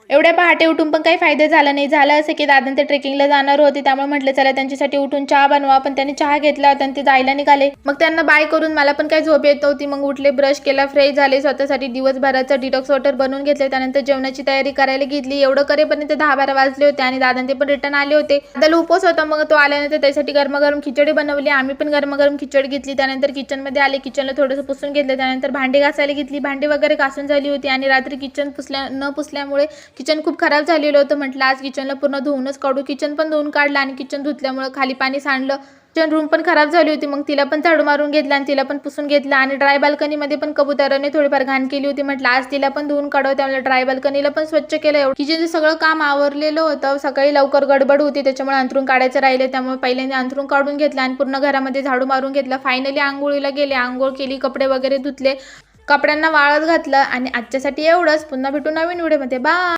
एवढ्या पहाटे उठून पण काही फायदा झाला नाही. झालं असं की दादा ते ट्रेकिंगला जाणार होते, त्यामुळे म्हटलं चला त्यांच्यासाठी उठून चहा बनवा. पण त्यांनी चहा घेतला होता आणि ते जायला निघाले. मग त्यांना बाय करून मला पण काही झोप येत नव्हती. मग उठले, ब्रश केला, फ्रेश झाले, स्वतःसाठी दिवसभराचं डिटॉक्स वॉटर बनवून घेतले. त्यानंतर जेवणाची तयारी करायला घेतली. एवढं करेपर्यंत 10-12 वाजले होते आणि दादा ते पण रिटर्न आले होते. दादाला उपवास होता, मग तो आल्यानंतर त्यासाठी गरमागरम खिचडी बनवली. आम्ही पण गरमागरम खिचडी घेतली. त्यानंतर किचनमध्ये आले, किचनला थोडंसं पुसून घेतलं. त्यानंतर भांडी घासायला घेतली. भांडी वगैरे घासून झाली होती आणि रात्री किचन न पुसल्यामुळे किचन खूप खराब झालेलं होतं. म्हटलं आज किचनला पूर्ण धुवूनच काढू. किचन पण धुवून काढलं आणि किचन धुतल्यामुळे खाली पाणी सांडलं. किचन रूम पण खराब झाली होती. मग तिला पण झाडू मारून घेतला आणि तिला पण पुसून घेतलं. आणि ड्राय बाल्कनीमध्ये पण कबुतराने थोडीफार घाण केली होती. म्हटलं आज तिला पण धुवून काढावं, त्यामुळे ड्राय बाल्कनीला पण स्वच्छ केलं. एवढं किचनचं सगळं काम आवरलेलं होतं. सकाळी लवकर गडबड होती, त्याच्यामुळे अंथरूण काढायचं राहिले. त्यामुळे पहिल्यांदा अंथरूण काढून घेतलं आणि पूर्ण घरामध्ये झाडू मारून घेतला. फायनली आंघोळीला गेले. आंघोळ केली, कपडे वगैरे धुतले, कपड्यांना वाळत घातलं. आणि आजच्यासाठी एवढंच. पुन्हा भेटू नवीन व्हिडिओमध्ये. बाय.